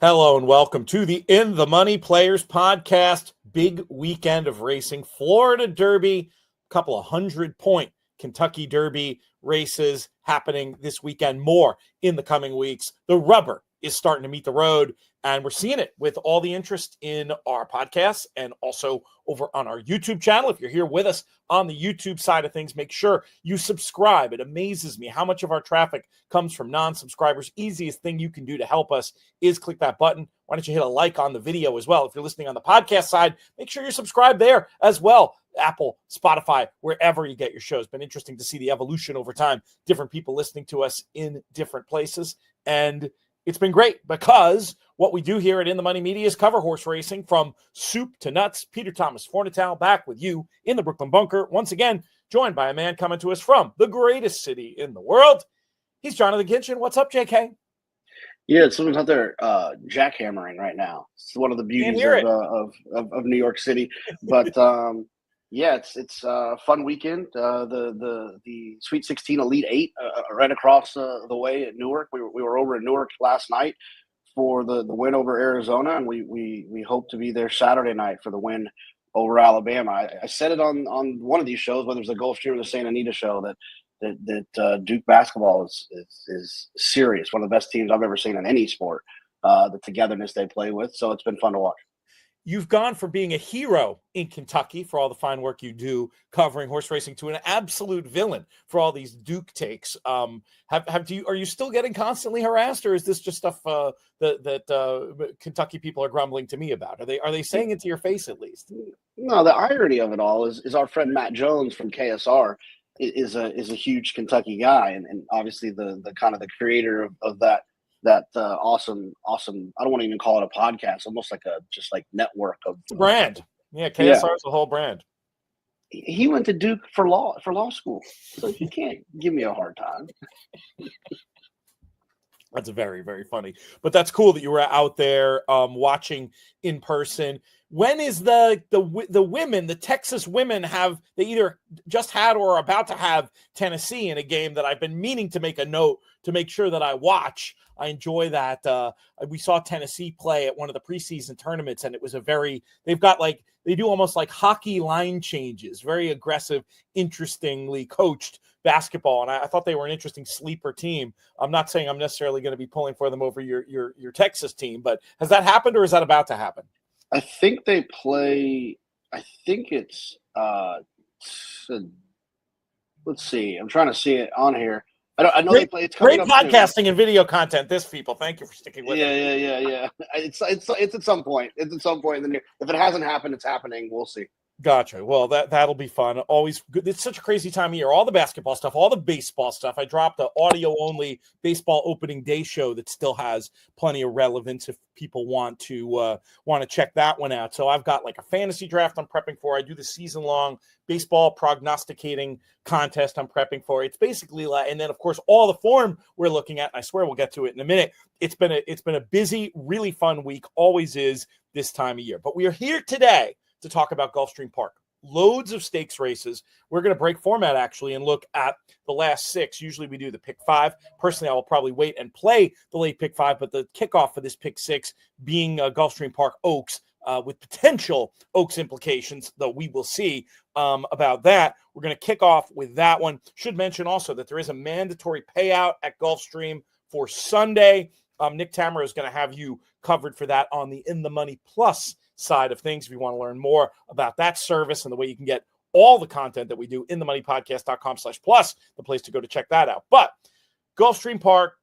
Hello and welcome to the In the Money Players podcast. Big weekend of racing. Florida Derby, a couple of 100-point Kentucky Derby races happening this weekend. More in the coming weeks. The rubber is starting to meet the road, and we're seeing it with all the interest in our podcasts and also over on our YouTube channel. If you're here with us on the YouTube side of things, make sure you subscribe. It amazes me how much of our traffic comes from non-subscribers. Easiest thing you can do to help us is click that button. Why don't you hit a like on the video as well? If you're listening on the podcast side, make sure you're subscribed there as well. Apple, Spotify, wherever you get your shows. Been interesting to see the evolution over time. Different people listening to us in different places. And it's been great because what we do here at In the Money Media is cover horse racing from soup to nuts. Peter Thomas Fornatow back with you in the Brooklyn Bunker. Once again, joined by a man coming to us from the greatest city in the world. He's Jonathan Kitchen. What's up, JK? Yeah, someone's out there jackhammering right now. It's one of the beauties of New York City. But yeah, it's a fun weekend. The Sweet 16 Elite 8 right across the way at Newark. We were over in Newark last night for the win over Arizona, and we hope to be there Saturday night for the win over Alabama. I said it on one of these shows, whether it's the Gulfstream or the Santa Anita show, that Duke basketball is serious. One of the best teams I've ever seen in any sport. The togetherness they play with, so it's been fun to watch. You've gone from being a hero in Kentucky for all the fine work you do covering horse racing to an absolute villain for all these Duke takes. Are you still getting constantly harassed, or is this just stuff that Kentucky people are grumbling to me about? Are they saying it to your face at least? No, the irony of it all is our friend Matt Jones from KSR is a huge Kentucky guy, and obviously the kind of the creator of that awesome I don't want to even call it a podcast, almost like a network of brand. Yeah, KSR is a whole brand. He went to Duke for law school, so you can't give me a hard time. That's very, very funny, but that's cool that you were out there watching in person. When is the women, the Texas women, they either just had or are about to have Tennessee in a game that I've been meaning to make a note to make sure that I watch. I enjoy that. We saw Tennessee play at one of the preseason tournaments, and it was they do almost like hockey line changes, very aggressive, interestingly coached basketball. And I thought they were an interesting sleeper team. I'm not saying I'm necessarily going to be pulling for them over your Texas team, but has that happened or is that about to happen? I think they play. I think it's. Let's see. I'm trying to see it on here. I know they play. It's great podcasting and video content. This people, thank you for sticking with it. Yeah. It's at some point. It's at some point in the near. If it hasn't happened, it's happening. We'll see. Gotcha. Well, that'll be fun. Always good. It's such a crazy time of year. All the basketball stuff, all the baseball stuff. I dropped the audio-only baseball opening day show that still has plenty of relevance if people want to check that one out. So I've got like a fantasy draft I'm prepping for. I do the season-long baseball prognosticating contest I'm prepping for. It's basically like, and then of course all the form we're looking at. And I swear we'll get to it in a minute. It's been a busy, really fun week. Always is this time of year. But we are here today to talk about Gulfstream Park. Loads of stakes races. We're going to break format actually and look at the last six. Usually we do the pick five. Personally, I will probably wait and play the late pick five, but the kickoff for this pick six being Gulfstream Park Oaks with potential Oaks implications, though we will see about that. We're going to kick off with that one. Should mention also that there is a mandatory payout at Gulfstream for Sunday. Nick Tamara is going to have you covered for that on the In the Money Plus side of things. If you want to learn more about that service and the way you can get all the content that we do, inthemoneypodcast.com/plus, the place to go to check that out. But Gulfstream Park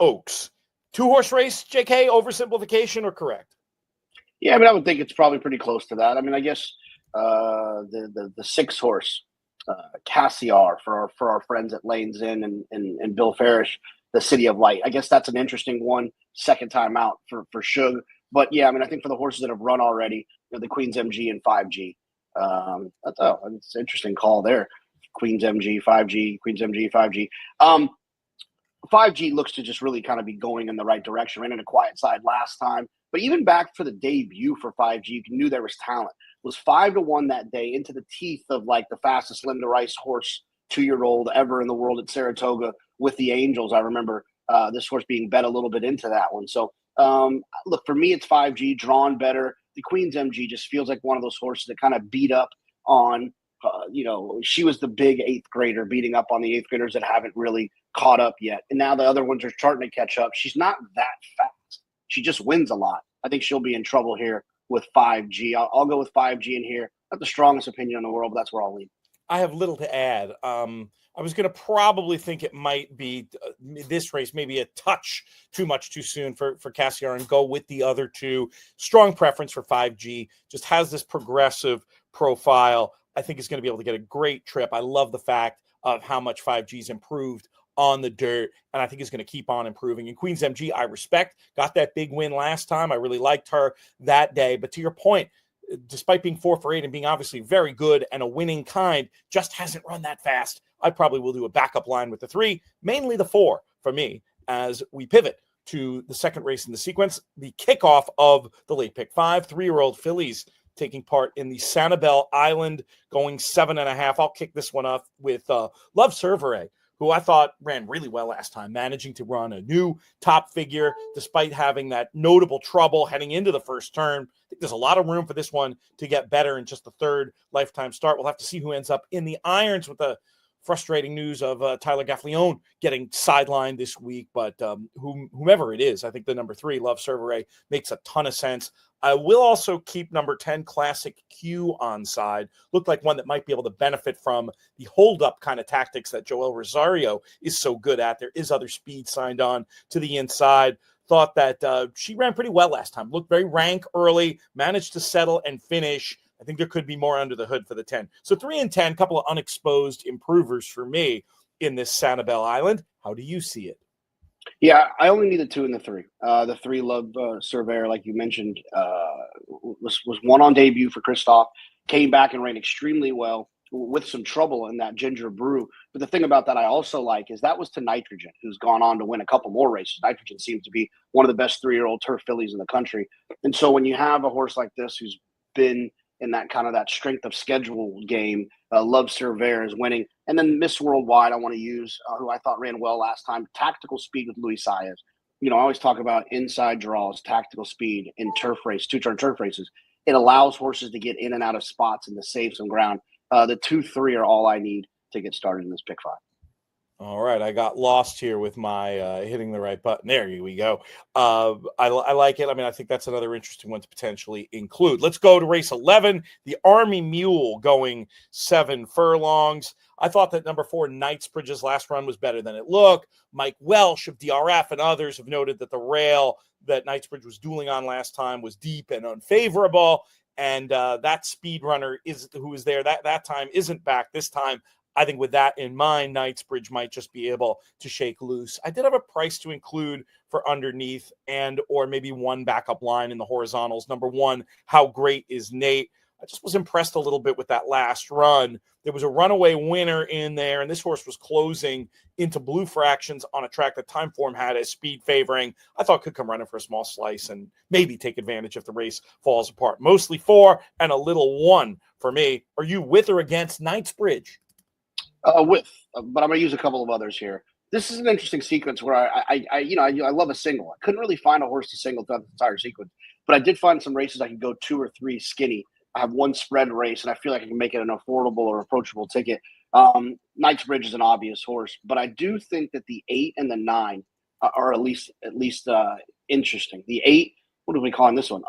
Oaks, 2-horse race, JK, oversimplification or correct? Yeah, I mean, I would think it's probably pretty close to that. I mean, I guess the 6-horse Cassiar for our friends at Lanes Inn and Bill Farish, the City of Light. I guess that's an interesting one, second time out for Suge. But yeah, I mean, I think for the horses that have run already, the Queen's MG and 5G. It's an interesting call there. Queen's MG, 5G, Queen's MG, 5G. 5G looks to just really kind of be going in the right direction. Ran in a quiet side last time, but even back for the debut for 5G, you knew there was talent. It was 5-1 that day into the teeth of like the fastest Linda Rice horse 2-year-old ever in the world at Saratoga with the Angels. I remember this horse being bet a little bit into that one. So Look, for me, it's 5G, drawn better. The Queen's MG just feels like one of those horses that kind of beat up on, she was the big eighth grader beating up on the eighth graders that haven't really caught up yet. And now the other ones are starting to catch up. She's not that fast. She just wins a lot. I think she'll be in trouble here with 5G. I'll go with 5G in here. Not the strongest opinion in the world, but that's where I'll lean. I have little to add. I was going to probably think it might be this race, maybe a touch too much too soon for Cassiar, and go with the other two. Strong preference for 5G. Just has this progressive profile. I think is going to be able to get a great trip. I love the fact of how much 5G's improved on the dirt, and I think is going to keep on improving. And Queen's MG, I respect. Got that big win last time. I really liked her that day. But to your point, despite being 4 for 8 and being obviously very good and a winning kind, just hasn't run that fast. I probably will do a backup line with the 3, mainly the 4 for me, as we pivot to the second race in the sequence, the kickoff of the late pick 5, 3-year-old fillies taking part in the Santel Island, going 7.5. I'll kick this one off with Love Cervere, who I thought ran really well last time, managing to run a new top figure despite having that notable trouble heading into the first turn. I think there's a lot of room for this one to get better in just the third lifetime start. We'll have to see who ends up in the irons with the frustrating news of Tyler Gaffalione getting sidelined this week. But whomever it is, I think the number 3, Love Cervere, makes a ton of sense. I will also keep number 10, Classic Q, on side. Looked like one that might be able to benefit from the hold-up kind of tactics that Joel Rosario is so good at. There is other speed signed on to the inside. Thought that she ran pretty well last time. Looked very rank early, managed to settle and finish. I think there could be more under the hood for the 10. So 3 and 10, couple of unexposed improvers for me in this Sanibel Island. How do you see it? Yeah, I only need the 2 and the 3. The 3, Love Cervere, like you mentioned, was one on debut for Christoph. Came back and ran extremely well with some trouble in that Ginger Brew. But the thing about that I also like is that was to Nitrogen, who's gone on to win a couple more races. Nitrogen seems to be one of the best 3-year-old turf fillies in the country. And so when you have a horse like this who's been in that kind of that strength of schedule game, Love Cervere is winning. And then Miss Worldwide, I want to use, who I thought ran well last time, tactical speed with Luis Saez. I always talk about inside draws, tactical speed in turf race, 2-turn turf races. It allows horses to get in and out of spots and to save some ground. The 2, 3 are all I need to get started in this pick 5. All right, I got lost here with my hitting the right button. There we go. I like it. I mean, I think that's another interesting one to potentially include. Let's go to race 11, the Army Mule, going 7 furlongs. I thought that number 4, Knightsbridge's last run was better than it looked. Mike Welsh of DRF and others have noted that the rail that Knightsbridge was dueling on last time was deep and unfavorable. And that speed runner who was there that time isn't back this time. I think with that in mind, Knightsbridge might just be able to shake loose. I did have a price to include for underneath and or maybe one backup line in the horizontals. Number 1, How Great Is Nate? I just was impressed a little bit with that last run. There was a runaway winner in there, and this horse was closing into blue fractions on a track that Timeform had as speed favoring. I thought could come running for a small slice and maybe take advantage if the race falls apart. Mostly 4 and a little 1 for me. Are you with or against Knightsbridge? But I'm going to use a couple of others here. This is an interesting sequence where I love a single. I couldn't really find a horse to single throughout the entire sequence, but I did find some races I could go 2 or 3 skinny. I have one spread race, and I feel like I can make it an affordable or approachable ticket. Knightsbridge is an obvious horse, but I do think that the 8 and the 9 are at least interesting. The 8, what do we call this one?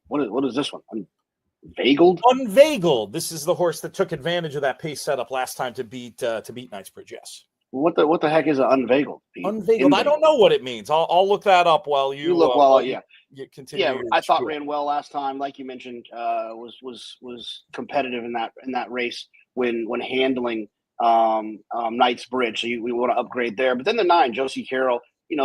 What is this one? Unveigled. This is the horse that took advantage of that pace setup last time to beat Knightsbridge. Yes. What the heck is an unveigled? Unveigled. I don't know what it means. I'll look that up while you look. You continue. Yeah, I thought ran well last time. Like you mentioned, was competitive in that race when handling Knightsbridge. So we want to upgrade there. But then the 9, Josie Carroll.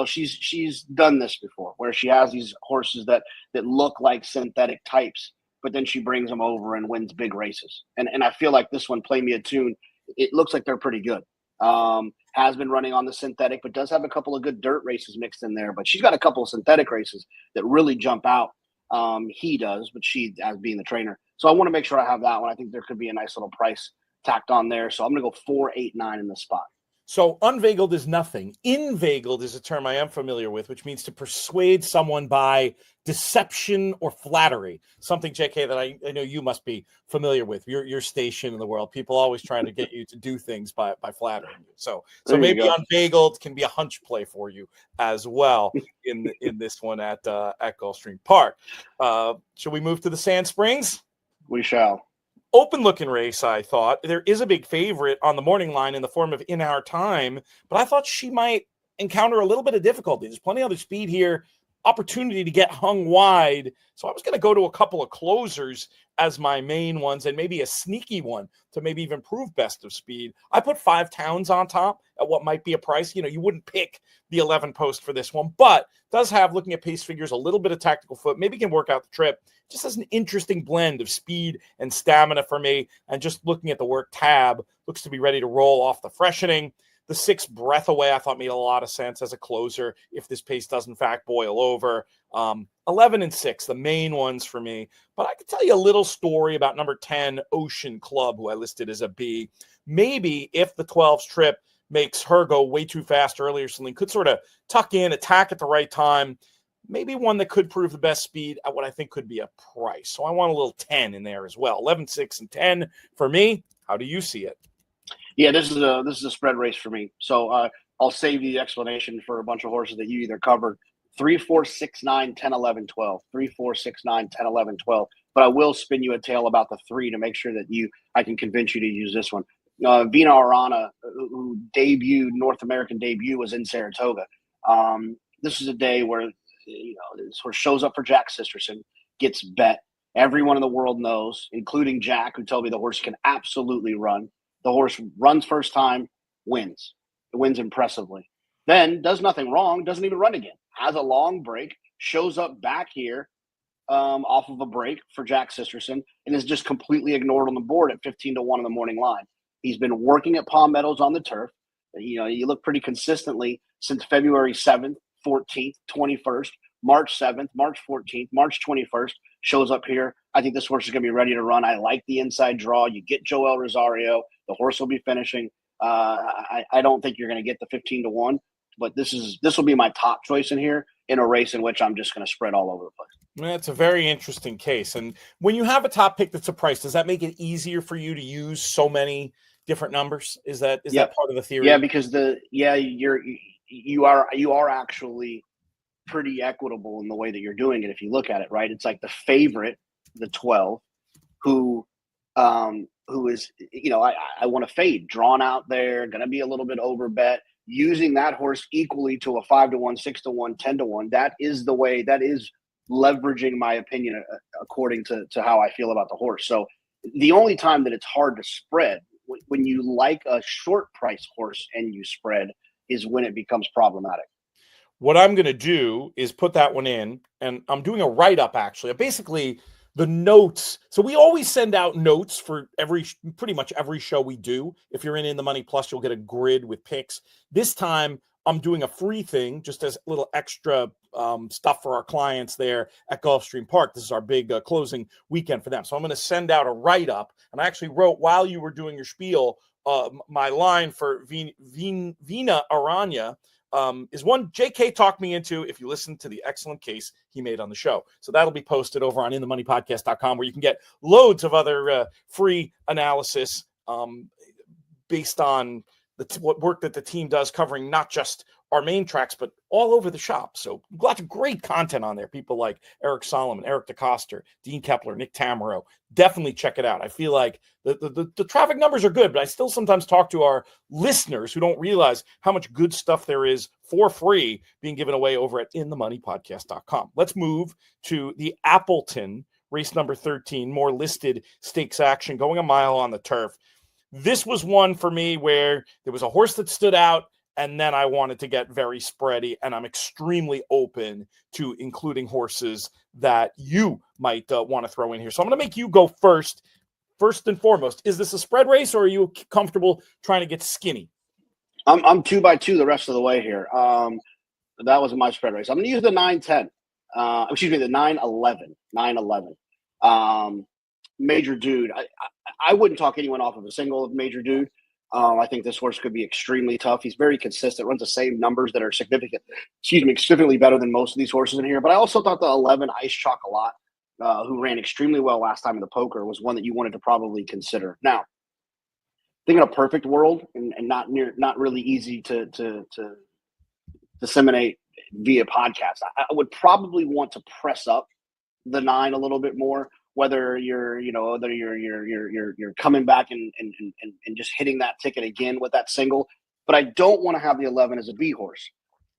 She's done this before, where she has these horses that look like synthetic types, but then she brings them over and wins big races. And I feel like this one, Play Me a Tune, it looks like they're pretty good. Has been running on the synthetic, but does have a couple of good dirt races mixed in there. But she's got a couple of synthetic races that really jump out. He does, but she as being the trainer. So I want to make sure I have that one. I think there could be a nice little price tacked on there. So I'm going to go 4, 8, 9 in the spot. So unveigled is nothing. Inveigled is a term I am familiar with, which means to persuade someone by deception or flattery. Something, JK, that I know you must be familiar with. Your station in the world. People always trying to get you to do things by flattering you. So maybe unveigled can be a hunch play for you as well in this one at Gulfstream Park. Should we move to the Sand Springs? We shall. Open looking race, I thought. There is a big favorite on the morning line in the form of In Our Time, but I thought she might encounter a little bit of difficulty. There's plenty of other speed here, opportunity to get hung wide. So I was going to go to a couple of closers as my main ones and maybe a sneaky one to maybe even prove best of speed. I put 5 Towns on top at what might be a price. You know, you wouldn't pick the 11 post for this one, but does have, looking at pace figures, a little bit of tactical foot, maybe can work out the trip. Just has an interesting blend of speed and stamina for me. And just looking at the work tab, looks to be ready to roll off the freshening. The 6 Breath Away, I thought made a lot of sense as a closer if this pace does in fact boil over. 11 and 6, the main ones for me. But I could tell you a little story about number 10, Ocean Club, who I listed as a B. Maybe if the 12's trip makes her go way too fast earlier, something could sort of tuck in, attack at the right time. Maybe one that could prove the best speed at what I think could be a price. So I want a little 10 in there as well. 11, 6, and 10 for me. How do you see it? Yeah, this is a spread race for me. So I'll save you the explanation for a bunch of horses that you either covered. 3, 4, 6, 9, 10, 11, 12. 3, 4, 6, 9, 10, 11, 12. But I will spin you a tale about the 3 to make sure that I can convince you to use this one. Vina Arana, who North American debut was in Saratoga. This is a day where this horse shows up for Jack Sisterson, gets bet. Everyone in the world knows, including Jack, who told me the horse can absolutely run. The horse runs first time, wins. It wins impressively. Then does nothing wrong, doesn't even run again. Has a long break, shows up back here off of a break for Jack Sisterson, and is just completely ignored on the board at 15-1 on the morning line. He's been working at Palm Meadows on the turf. You look pretty consistently since February 7th, 14th, 21st, March 7th, March 14th, March 21st, shows up here. I think this horse is going to be ready to run. I like the inside draw. You get Joel Rosario. The horse will be finishing. I don't think you're going to get the 15-1, but this will be my top choice in here in a race in which I'm just going to spread all over the place. That's a very interesting case. And when you have a top pick that's a price, does that make it easier for you to use so many different numbers? Is that part of the theory? Yeah, because you are actually pretty equitable in the way that you're doing it. If you look at it, right, it's like the favorite, the 12, who is, I want to fade, drawn out there, going to be a little bit over bet, using that horse equally to a 5-1, 6-1, 10-1. That is the way. That is leveraging my opinion according to how I feel about the horse. So the only time that it's hard to spread when you like a short price horse and you spread is when it becomes problematic. What I'm going to do is put that one in, and I'm doing a write-up, actually. Basically, the notes. So we always send out notes for pretty much every show we do. If you're in the Money Plus, you'll get a grid with picks. This time, I'm doing a free thing, just as a little extra stuff for our clients there at Gulfstream Park. This is our big closing weekend for them. So I'm going to send out a write-up. And I actually wrote, while you were doing your spiel, my line for Vina Arana is one JK talked me into, if you listen to the excellent case he made on the show. So that'll be posted over on inthemoneypodcast.com, where you can get loads of other free analysis based on what work that the team does, covering not just our main tracks, but all over the shop. So lots of great content on there. People like Eric Solomon, Eric DeCoster, Dean Kepler, Nick Tamaro. Definitely check it out. I feel like the traffic numbers are good, but I still sometimes talk to our listeners who don't realize how much good stuff there is for free being given away over at inthemoneypodcast.com. Let's move to the Appleton, race number 13, more listed stakes action, going a mile on the turf. This was one for me where there was a horse that stood out, and then I wanted to get very spready, and I'm extremely open to including horses that you might want to throw in here. So I'm going to make you go first. First and foremost, is this a spread race, or are you comfortable trying to get skinny? I'm 2x2 the rest of the way here. That was my spread race. I'm going to use the 9-10. The 9-11. 9-11. Major Dude. I wouldn't talk anyone off of a single of Major Dude. I think this horse could be extremely tough. He's very consistent, runs the same numbers that are significantly better than most of these horses in here. But I also thought the 11 Ice Chocolat, who ran extremely well last time in the poker, was one that you wanted to probably consider. Now, think in a perfect world and not really easy to disseminate via podcast, I would probably want to press up the 9 a little bit more, whether you're coming back and just hitting that ticket again with that single. But I don't want to have the 11 as a B horse.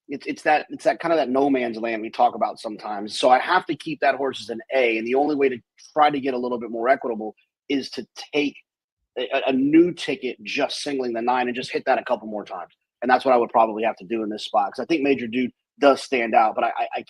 It's that kind of that no man's land we talk about sometimes. So I have to keep that horse as an A, and the only way to try to get a little bit more equitable is to take a new ticket, just singling the 9 and just hit that a couple more times. And that's what I would probably have to do in this spot, because I think Major Dude does stand out, but I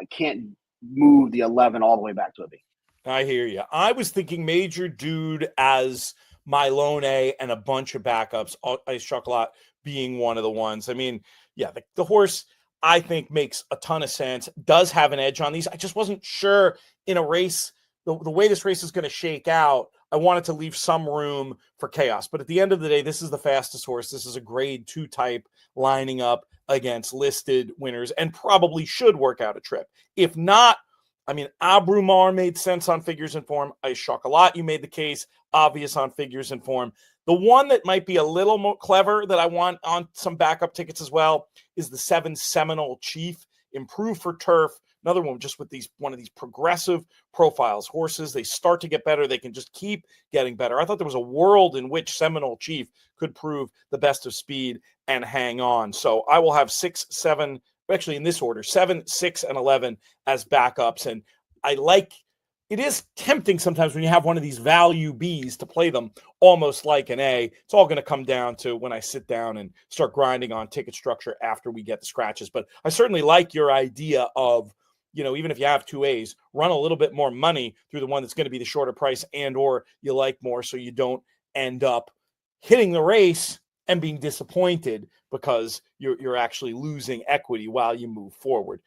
can't move the 11 all the way back to a B. I hear you. I was thinking Major Dude as my lone A and a bunch of backups, Ice Chocolat being one of the ones. I mean, yeah, the horse I think makes a ton of sense, does have an edge on these. I just wasn't sure in a race, the way this race is going to shake out. I wanted to leave some room for chaos. But at the end of the day, this is the fastest horse. This is a grade 2 type lining up against listed winners and probably should work out a trip. If not, I mean, Abrumar made sense on figures and form. Ice Chocolat, you made the case, obvious on figures and form. The one that might be a little more clever that I want on some backup tickets as well is the 7 Seminole Chief, improved for turf. Another one just with one of these progressive profiles. Horses, they start to get better. They can just keep getting better. I thought there was a world in which Seminole Chief could prove the best of speed and hang on. So I will have 6, 7, actually in this order, 7, 6, and 11 as backups. And it is tempting sometimes when you have one of these value Bs to play them almost like an A. It's all going to come down to when I sit down and start grinding on ticket structure after we get the scratches. But I certainly like your idea of, even if you have 2 A's, run a little bit more money through the one that's going to be the shorter price or you like more, so you don't end up hitting the race and being disappointed because you're actually losing equity while you move forward.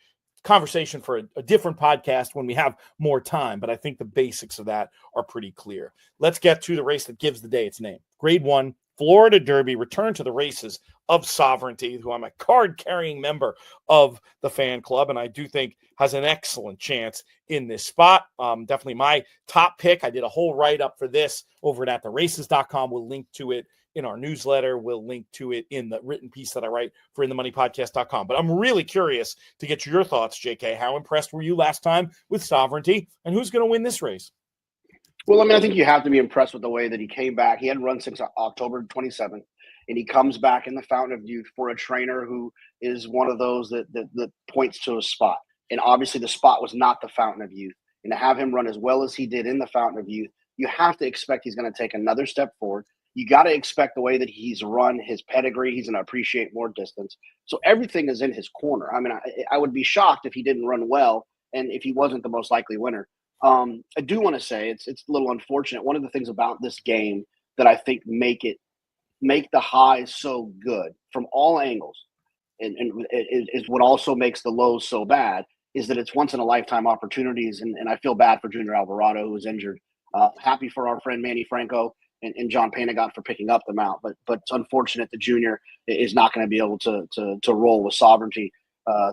Conversation for a different podcast when we have more time, but I think the basics of that are pretty clear. Let's get to the race that gives the day its name. Grade 1, Florida Derby, return to the races of Sovereignty, who I'm a card-carrying member of the fan club, and I do think has an excellent chance in this spot. Definitely my top pick. I did a whole write-up for this over at theraces.com. We'll link to it in our newsletter. We'll link to it in the written piece that I write for inthemoneypodcast.com. But I'm really curious to get your thoughts, JK. How impressed were you last time with Sovereignty, and who's going to win this race? Well, I mean, I think you have to be impressed with the way that he came back. He hadn't run since October 27th, and he comes back in the Fountain of Youth for a trainer who is one of those that points to a spot. And obviously the spot was not the Fountain of Youth. And to have him run as well as he did in the Fountain of Youth, you have to expect he's going to take another step forward. You got to expect the way that he's run, his pedigree, he's going to appreciate more distance. So everything is in his corner. I mean, I would be shocked if he didn't run well and if he wasn't the most likely winner. I do want to say it's a little unfortunate. One of the things about this game that I think make the highs so good from all angles and is what also makes the lows so bad is that it's once in a lifetime opportunities. And I feel bad for Junior Alvarado, who was injured. Happy for our friend Manny Franco and John Panagot for picking up the mount, but it's unfortunate the Junior is not going to be able to roll with Sovereignty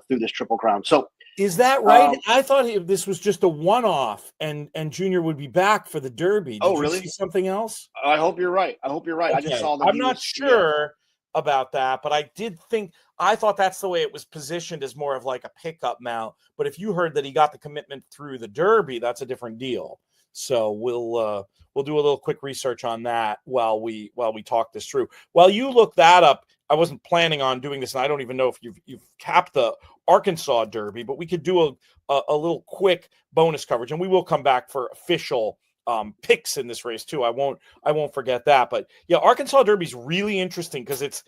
through this Triple Crown. So is that right? I thought this was just a one-off, and Junior would be back for the Derby. Did really? You see something else? I hope you're right. Okay. I just saw that. I'm not sure about that, but I thought that's the way it was positioned, as more of like a pickup mount. But if you heard that he got the commitment through the Derby, that's a different deal. So we'll do a little quick research on that while we talk this through. While you look that up, I wasn't planning on doing this, and I don't even know if you've capped the Arkansas Derby, but we could do a little quick bonus coverage, and we will come back for official picks in this race too. I won't forget that. But yeah, Arkansas Derby is really interesting because it's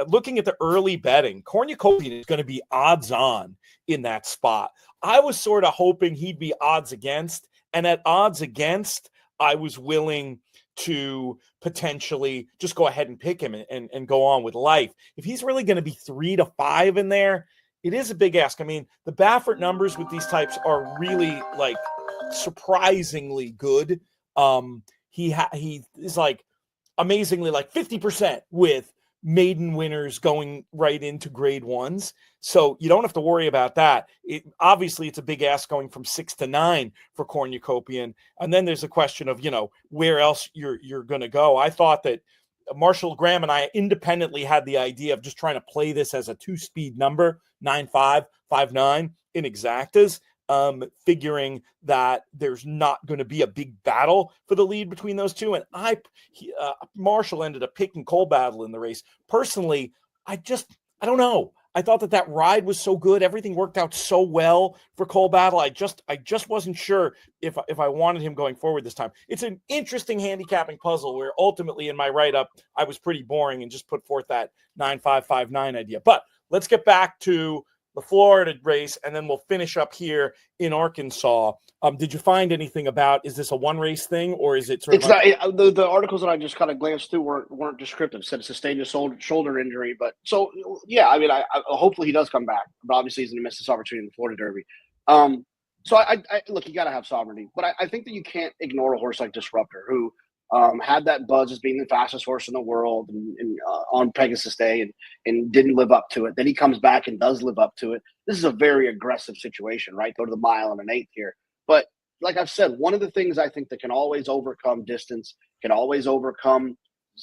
looking at the early betting. Cornucopia is going to be odds on in that spot. I was sort of hoping he'd be odds against, and at odds against, I was willing to potentially just go ahead and pick him and go on with life. If he's really going to be 3 to 5 in there, it is a big ask. I mean, the Baffert numbers with these types are really surprisingly good. He is like amazingly like 50% with maiden winners going right into grade ones. So you don't have to worry about that. Obviously, it's a big ask going from 6 to 9 for cornucopian. And then there's a question of, where else you're going to go. I thought that Marshall Graham and I independently had the idea of just trying to play this as a 2-speed number, 9-5, 5-9 in exactas, figuring that there's not going to be a big battle for the lead between those two. And Marshall ended up picking Coal Battle in the race. Personally, I don't know. I thought that ride was so good. Everything worked out so well for Coal Battle. I just wasn't sure if I wanted him going forward this time. It's an interesting handicapping puzzle where ultimately in my write-up, I was pretty boring and just put forth that 9-5, 5-9 idea. But let's get back to the Florida race, and then we'll finish up here in Arkansas. Did you find anything about, is this a one race thing, or is it sort of the articles that I just kind of glanced through weren't descriptive. Said sustained a shoulder injury, but so yeah, I mean, I hopefully he does come back, but obviously he's going to miss this opportunity in the Florida Derby. So I look, you got to have sovereignty, but I think that you can't ignore a horse like Disruptor, who had that buzz as being the fastest horse in the world and on Pegasus Day and didn't live up to it. Then he comes back and does live up to it. This is a very aggressive situation, right? Go to the mile and an eighth here. But like I've said, one of the things I think that can always overcome distance, can always overcome,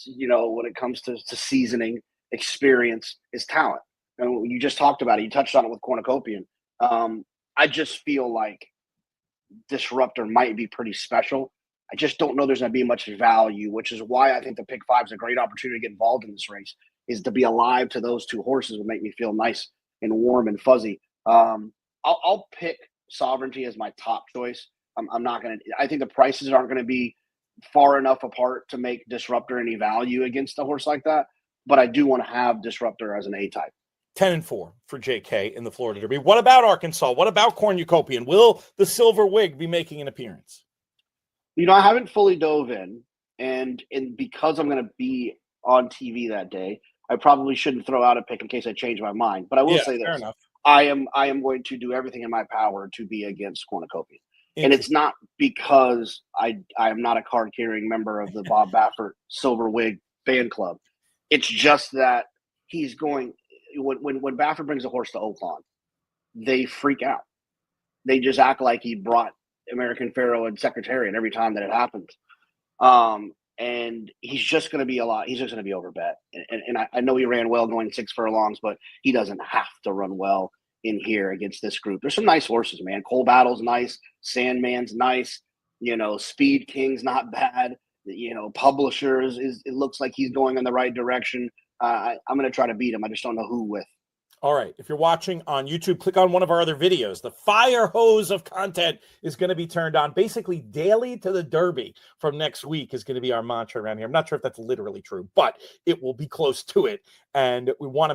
when it comes to seasoning, experience, is talent. And you just talked about it. You touched on it with Cornucopian. I just feel like Disruptor might be pretty special. I just don't know there's going to be much value, which is why I think the pick 5 is a great opportunity to get involved in this race, is to be alive to those two horses would make me feel nice and warm and fuzzy. I'll pick Sovereignty as my top choice. I'm not going to – I think the prices aren't going to be far enough apart to make Disruptor any value against a horse like that, but I do want to have Disruptor as an A-type. 10-4 for JK in the Florida Derby. What about Arkansas? What about Cornucopian? Will the Silver Wig be making an appearance? I haven't fully dove in, and because I'm going to be on TV that day, I probably shouldn't throw out a pick in case I change my mind. But I will say this: I am going to do everything in my power to be against Cornucopian, and it's not because I am not a card-carrying member of the Bob Baffert Silver Wig fan club. It's just that he's going when Baffert brings a horse to Oakland, they freak out. They just act like he brought American Pharaoh and Secretariat every time that it happens. And he's just going to be he's just going to be overbet. And I know he ran well going 6 furlongs, but he doesn't have to run well in here against this group. There's some nice horses, man. Coal Battle's nice. Sandman's nice. Speed King's not bad. Publishers it looks like he's going in the right direction. I'm going to try to beat him. I just don't know who with. All right. If you're watching on YouTube, click on one of our other videos. The fire hose of content is going to be turned on basically daily to the Derby from next week is going to be our mantra around here. I'm not sure if that's literally true, but it will be close to it. And we want to make